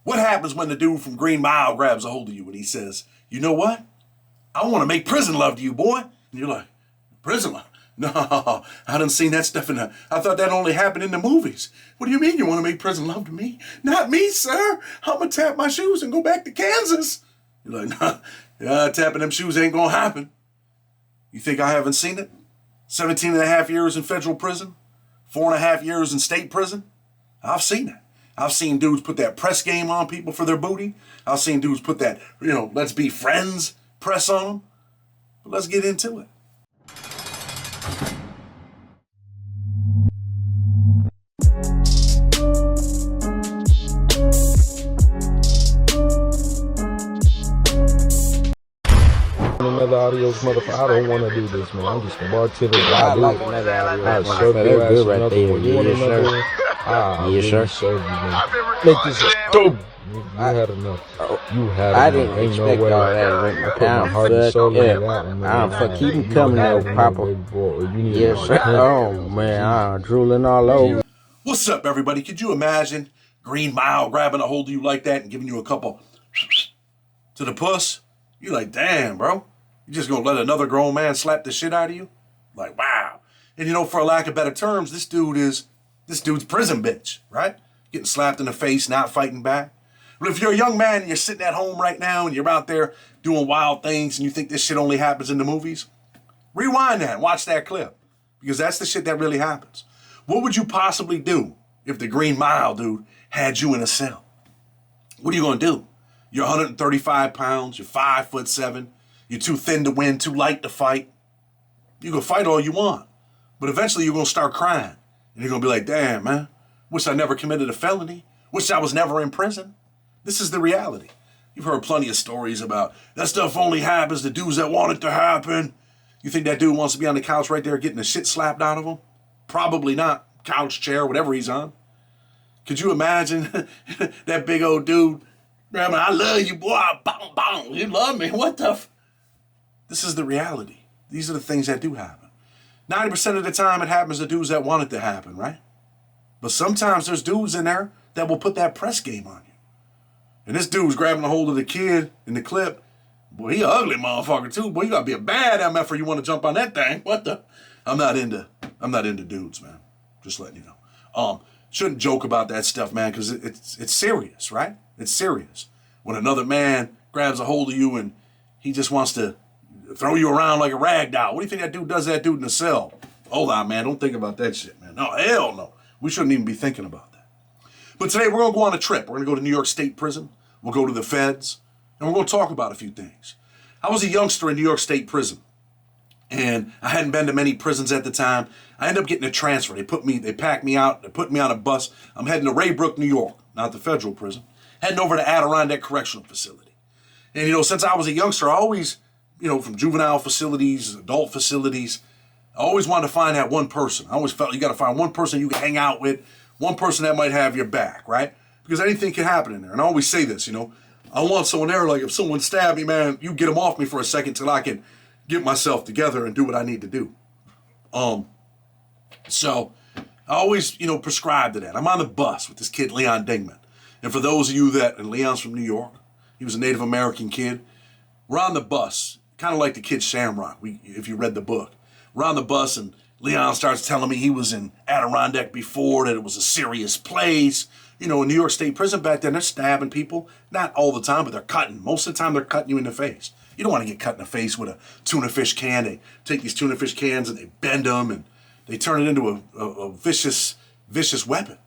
What happens when the dude from Green Mile grabs a hold of you and he says, you know what? I want to make prison love to you, boy. And you're like, prison love? No, I done seen that stuff I thought that only happened in the movies. What do you mean you want to make prison love to me? Not me, sir. I'm going to tap my shoes and go back to Kansas. You're like, nah, tapping them shoes ain't going to happen. You think I haven't seen it? 17 and a half years in federal prison, 4.5 years in state prison. I've seen it. I've seen dudes put that press game on people for their booty. I've seen dudes put that, let's be friends press on them. But let's get into it. Another audios, motherfucker. I don't want to do this, man. I'm just a bartender. I like another audio. I'll serve your ass good right another there. one. You want Yes, another sir. one? I'll Yes, really sir. serve you, man. Make this dope. You had enough. You had I enough. didn't Ain't no expect way. all that I right put my heart and soul into that one, man. For keep them You coming had out, enough, Papa. baby boy. You need Yes, sir. Oh, man, I'm drooling all over. What's up, everybody? Could you imagine Green Mile grabbing a hold of you like that and giving you a couple to the puss? You're like, damn, bro. You just gonna let another grown man slap the shit out of you? Like, wow. And for a lack of better terms, this dude's prison bitch, right? Getting slapped in the face, not fighting back. But if you're a young man and you're sitting at home right now and you're out there doing wild things and you think this shit only happens in the movies, rewind that and watch that clip. Because that's the shit that really happens. What would you possibly do if the Green Mile dude had you in a cell? What are you gonna do? You're 135 pounds, you're 5'7", you're too thin to win, too light to fight. You can fight all you want, but eventually you're gonna start crying. And you're gonna be like, damn, man, wish I never committed a felony. Wish I was never in prison. This is the reality. You've heard plenty of stories about that stuff only happens to dudes that want it to happen. You think that dude wants to be on the couch right there getting the shit slapped out of him? Probably not. Couch, chair, whatever he's on. Could you imagine that big old dude? Man, I love you, boy. Bong, bong. You love me. What the This is the reality. These are the things that do happen. 90% of the time it happens to dudes that want it to happen, right? But sometimes there's dudes in there that will put that press game on you. And this dude's grabbing a hold of the kid in the clip. Boy, he an ugly motherfucker too. Boy, you gotta be a bad MF or you want to jump on that thing. What the? I'm not into dudes, man. Just letting you know. Shouldn't joke about that stuff, man, because it's serious, right? It's serious. When another man grabs a hold of you and he just wants to throw you around like a rag doll. What do you think that dude does to that dude in the cell? Hold on, man. Don't think about that shit, man. No, hell no. We shouldn't even be thinking about that. But today we're going to go on a trip. We're going to go to New York State Prison. We'll go to the feds. And we're going to talk about a few things. I was a youngster in New York State Prison. And I hadn't been to many prisons at the time. I ended up getting a transfer. They packed me out. They put me on a bus. I'm heading to Raybrook, New York, not the federal prison. Heading over to Adirondack Correctional Facility. And, since I was a youngster, I always, from juvenile facilities, adult facilities, I always wanted to find that one person. I always felt you got to find one person you can hang out with, one person that might have your back, right? Because anything can happen in there. And I always say this, I want someone there, like if someone stabbed me, man, you get them off me for a second till I can get myself together and do what I need to do. So I always, prescribe to that. I'm on the bus with this kid, Leon Dingman. And for those of you and Leon's from New York, he was a Native American kid. We're on the bus, kind of like the kid Shamrock, if you read the book. We're on the bus and Leon starts telling me he was in Adirondack before, that it was a serious place. In New York State Prison back then, they're stabbing people. Not all the time, but they're cutting. Most of the time, they're cutting you in the face. You don't want to get cut in the face with a tuna fish can. They take these tuna fish cans and they bend them and they turn it into a vicious weapon.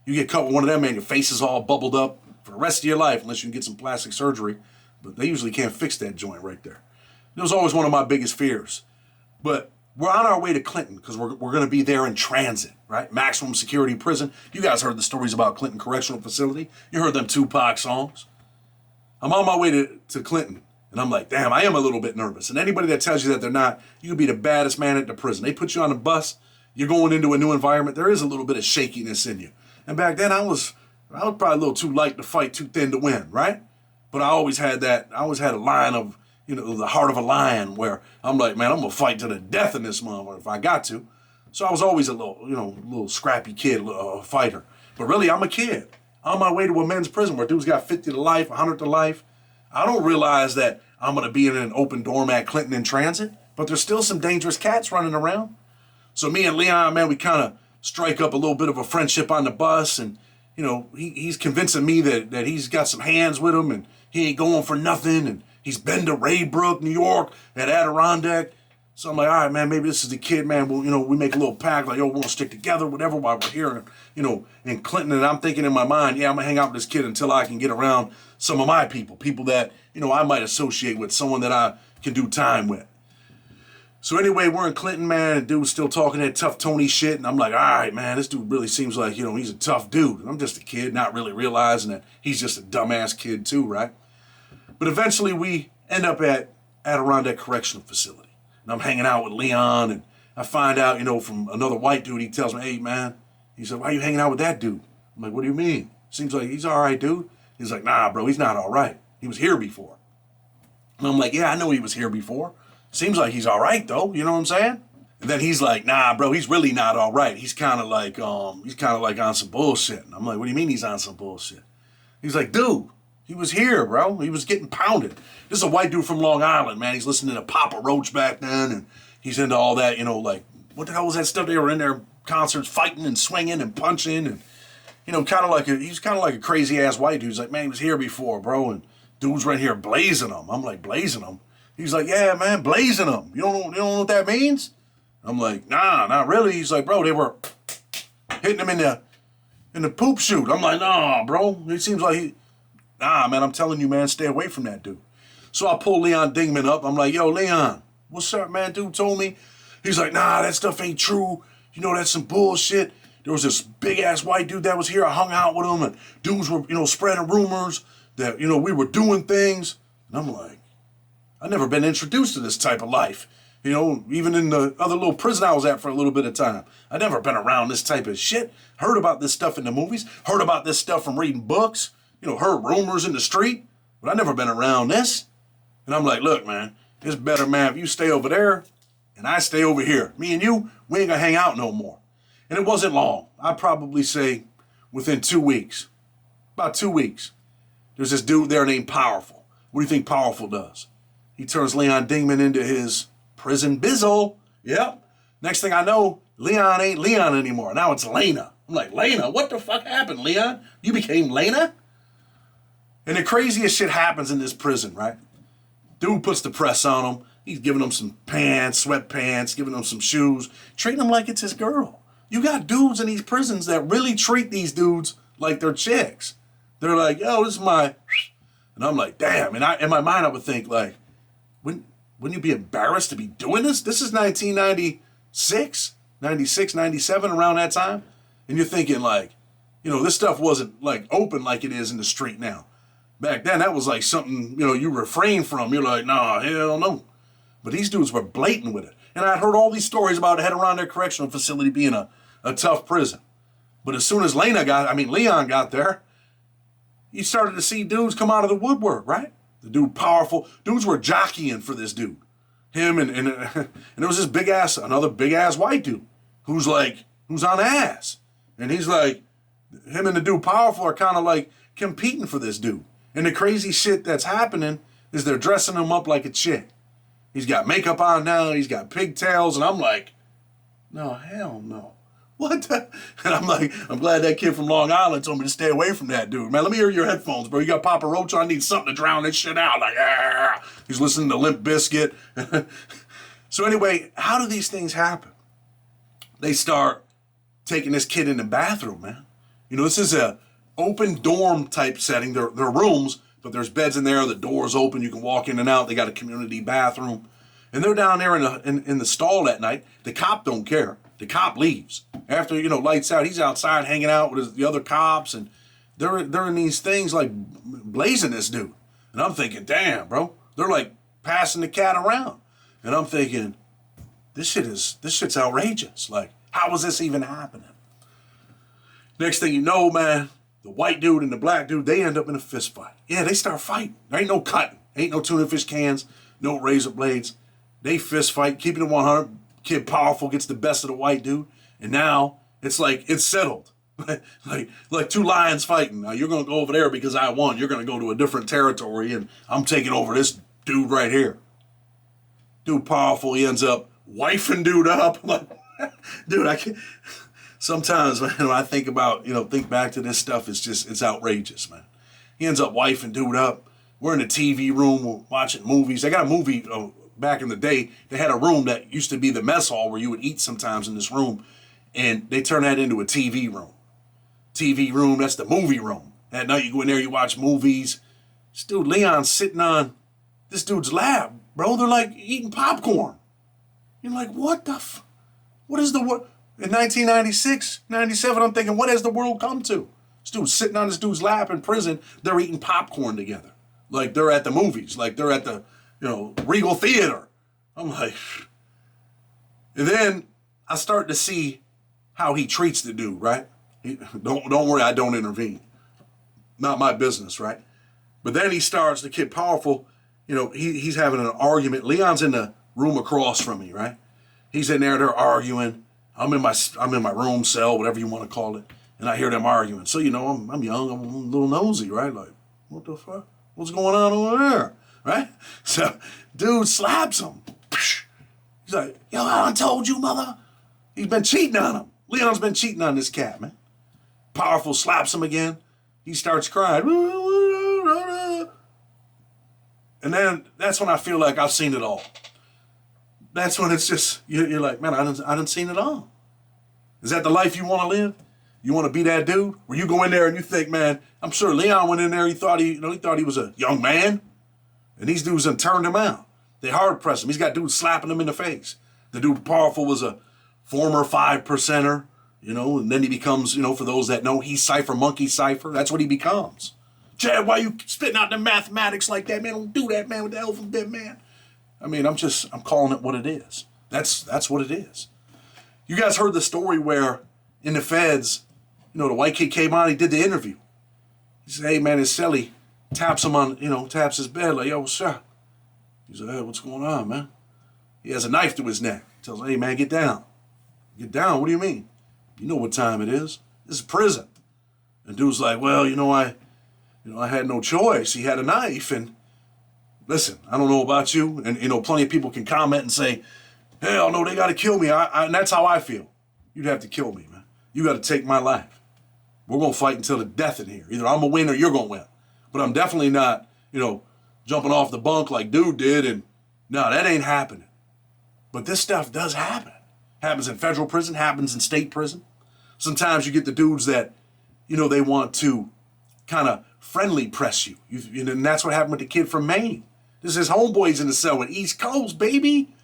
You get cut with one of them, man, your face is all bubbled up for the rest of your life, unless you can get some plastic surgery. But they usually can't fix that joint right there. It was always one of my biggest fears. But we're on our way to Clinton because we're going to be there in transit, right? Maximum security prison. You guys heard the stories about Clinton Correctional Facility. You heard them Tupac songs. I'm on my way to Clinton. And I'm like, damn, I am a little bit nervous. And anybody that tells you that they're not, you could be the baddest man at the prison. They put you on a bus, you're going into a new environment, there is a little bit of shakiness in you. And back then I was probably a little too light to fight, too thin to win, right? But I always had a line of, the heart of a lion where I'm like, man, I'm going to fight to the death in this motherfucker if I got to. So I was always a little scrappy kid, a fighter. But really, I'm a kid. on my way to a men's prison where dudes got 50 to life, 100 to life. I don't realize that I'm going to be in an open dorm at Clinton in transit, but there's still some dangerous cats running around. So me and Leon, man, we kind of strike up a little bit of a friendship on the bus, and you know, he's convincing me that he's got some hands with him and he ain't going for nothing, and he's been to Raybrook, New York, at Adirondack. So I'm like, all right, man, maybe this is the kid, man. Well, you know, we make a little pact, like, yo, we're gonna stick together, whatever, while we're here, you know, in Clinton. And I'm thinking in my mind, yeah, I'm gonna hang out with this kid until I can get around some of my people that, you know, I might associate with, someone that I can do time with. So anyway, we're in Clinton, man, and dude's still talking that tough Tony shit, and I'm like, all right, man, this dude really seems like, you know, he's a tough dude. And I'm just a kid, not really realizing that he's just a dumbass kid too, right? But eventually we end up at Adirondack Correctional Facility. And I'm hanging out with Leon, and I find out, you know, from another white dude, he tells me, hey, man, he said, why are you hanging out with that dude? I'm like, what do you mean? Seems like he's all right, dude. He's like, nah, bro, he's not all right. He was here before. And I'm like, yeah, I know he was here before. Seems like he's all right, though. You know what I'm saying? And then he's like, nah, bro, he's really not all right. He's kind of like on some bullshit. And I'm like, what do you mean he's on some bullshit? He's like, dude, he was here, bro. He was getting pounded. This is a white dude from Long Island, man. He's listening to Papa Roach back then, and he's into all that, you know, like, what the hell was that stuff? They were in their concerts fighting and swinging and punching, and, you know, he's kind of like a crazy-ass white dude. He's like, man, he was here before, bro, and dude's right here blazing him. I'm like, blazing him? He's like, yeah, man, blazing them. You don't know what that means? I'm like, nah, not really. He's like, bro, they were hitting him in the poop chute. I'm like, nah, bro. It seems like nah, man, I'm telling you, man, stay away from that dude. So I pull Leon Dingman up. I'm like, yo, Leon, what's up, man? Dude told me. He's like, nah, that stuff ain't true. You know, that's some bullshit. There was this big-ass white dude that was here. I hung out with him, and dudes were, you know, spreading rumors that, you know, we were doing things. And I'm like, I've never been introduced to this type of life. You know, even in the other little prison I was at for a little bit of time. I've never been around this type of shit. Heard about this stuff in the movies. Heard about this stuff from reading books. You know, heard rumors in the street. But I've never been around this. And I'm like, look, man, it's better, man, if you stay over there and I stay over here. Me and you, we ain't gonna hang out no more. And it wasn't long. I'd probably say within 2 weeks. About 2 weeks. There's this dude there named Powerful. What do you think Powerful does? He turns Leon Dingman into his prison bizzle. Yep. Next thing I know, Leon ain't Leon anymore. Now it's Lena. I'm like, Lena? What the fuck happened, Leon? You became Lena? And the craziest shit happens in this prison, right? Dude puts the press on him. He's giving him some pants, sweatpants, giving him some shoes, treating him like it's his girl. You got dudes in these prisons that really treat these dudes like they're chicks. They're like, yo, this is my... And I'm like, damn. And in my mind, I would think, like, wouldn't you be embarrassed to be doing this? This is 1996, 96, 97, around that time. And you're thinking, like, you know, this stuff wasn't, like, open like it is in the street now. Back then, that was, like, something, you know, you refrain from. You're like, nah, hell no. But these dudes were blatant with it. And I'd heard all these stories about Adirondack Correctional Facility being a tough prison. But as soon as Leon got there, you started to see dudes come out of the woodwork, right? The dude Powerful. Dudes were jockeying for this dude. Him and there was this another big ass white dude who's on ass. And he's like, him and the dude Powerful are kind of like competing for this dude. And the crazy shit that's happening is they're dressing him up like a chick. He's got makeup on now, he's got pigtails, and I'm like, no, hell no. What the? And I'm like, I'm glad that kid from Long Island told me to stay away from that dude. Man, let me hear your headphones, bro. You got Papa Roach on? I need something to drown this shit out. Like, ah. He's listening to Limp Bizkit. So anyway, how do these things happen? They start taking this kid in the bathroom, man. You know, this is a open dorm type setting. They're rooms, but there's beds in there. The door's open. You can walk in and out. They got a community bathroom. And they're down there in the stall that night. The cop don't care. The cop leaves. After, you know, lights out, he's outside hanging out with the other cops, and they're in these things like blazing this dude. And I'm thinking, damn, bro, they're like passing the cat around. And I'm thinking, this shit's outrageous. Like, how is this even happening? Next thing you know, man, the white dude and the black dude, they end up in a fist fight. Yeah, they start fighting. There ain't no cutting. Ain't no tuna fish cans, no razor blades. They fist fight, keeping it 100. Kid Powerful gets the best of the white dude. And now it's like, it's settled. like two lions fighting. Now you're gonna go over there because I won. You're gonna go to a different territory, and I'm taking over this dude right here. Dude, powerful. He ends up wifing dude up. I'm like, dude, I can't. Sometimes, man, when I think about, think back to this stuff, it's outrageous, man. He ends up wifing dude up. We're in the TV room, we're watching movies. They got a movie back in the day. They had a room that used to be the mess hall where you would eat sometimes in this room, and they turned that into a TV room. TV room, that's the movie room. At night, you go in there, you watch movies. This dude, Leon's sitting on this dude's lap, bro. They're like eating popcorn. You're like, what is the what? In 1996, 97, I'm thinking, what has the world come to? This dude's sitting on this dude's lap in prison. They're eating popcorn together. Like they're at the movies. Like they're at the, Regal Theater. I'm like, and then I start to see how he treats the dude, right? Don't worry, I don't intervene. Not my business, right? But then he starts, the kid powerful, he's having an argument. Leon's in the room across from me, right? He's in there, they're arguing. I'm in my room cell, whatever you want to call it, and I hear them arguing. So I'm young, I'm a little nosy, right? Like, what the fuck? What's going on over there, right? So, dude slaps him. He's like, yo, I done told you, mother. He's been cheating on him. Leon's been cheating on this cat, man. Powerful slaps him again. He starts crying. And then that's when I feel like I've seen it all. That's when it's just, you're like, man, I done seen it all. Is that the life you want to live? You want to be that dude? Where you go in there and you think, man, I'm sure Leon went in there, he thought he was a young man. And these dudes done turned him out. They hard press him. He's got dudes slapping him in the face. The dude powerful was a former 5%er, and then he becomes, for those that know, he's Monkey Cypher. That's what he becomes. Chad, why you spitting out the mathematics like that, man? Don't do that, man, with the alphabet, man. I mean, I'm calling it what it is. That's what it is. You guys heard the story where in the feds, the white kid came on, he did the interview. He said, hey, man, his cellie taps him on, taps his bed, like, yo, what's up? He said, hey, what's going on, man? He has a knife to his neck. He tells him, hey, man, get down. Get down, what do you mean? You know what time it is. This is prison. And dude's like, well, I had no choice. He had a knife, and listen, I don't know about you, and plenty of people can comment and say, hell no, they got to kill me. And that's how I feel. You'd have to kill me, man. You got to take my life. We're going to fight until the death in here. Either I'm going to win or you're going to win. But I'm definitely not, jumping off the bunk like dude did, and no, that ain't happening. But this stuff does happen. Happens in federal prison, happens in state prison. Sometimes you get the dudes that, they want to kind of friendly press you. And that's what happened with the kid from Maine. This is homeboys in the cell with East Coast, baby.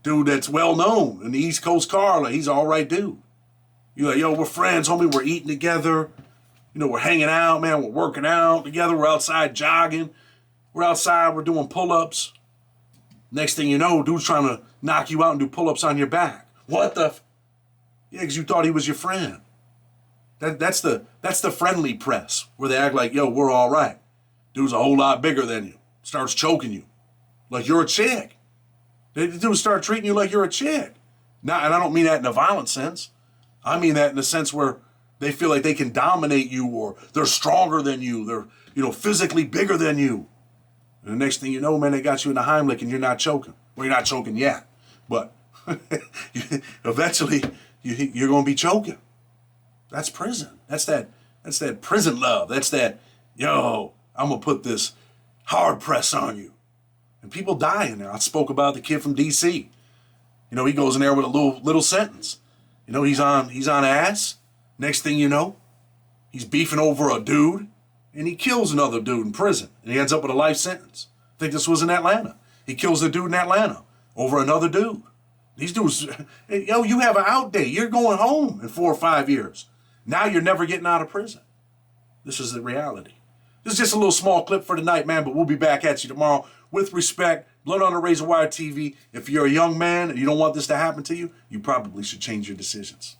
Dude that's well known in the East Coast car. Like, he's an all right dude. You're like, yo, we're friends, homie. We're eating together. We're hanging out, man. We're working out together. We're outside jogging. We're outside. We're doing pull-ups. Next thing you know, dude's trying to knock you out and do pull-ups on your back. What the? Yeah, because you thought he was your friend. That's the friendly press where they act like, yo, we're all right. Dude's a whole lot bigger than you. Starts choking you like you're a chick. They do start treating you like you're a chick. Now, and I don't mean that in a violent sense. I mean that in the sense where they feel like they can dominate you, or they're stronger than you. They're, physically bigger than you. And the next thing you know, man, they got you in the Heimlich and you're not choking. Well, you're not choking yet, but eventually you're going to be choking. That's prison. That's that prison love. That's that, yo, I'm going to put this hard press on you. And people die in there. I spoke about the kid from D.C. He goes in there with a little sentence. He's on ass. Next thing you know, he's beefing over a dude, and he kills another dude in prison. And he ends up with a life sentence. I think this was in Atlanta. He kills a dude in Atlanta over another dude. These dudes, yo, you have an out date. You're going home in 4 or 5 years. Now you're never getting out of prison. This is the reality. This is just a little small clip for tonight, man, but we'll be back at you tomorrow. With respect, Blood on the Razor Wire TV. If you're a young man and you don't want this to happen to you, you probably should change your decisions.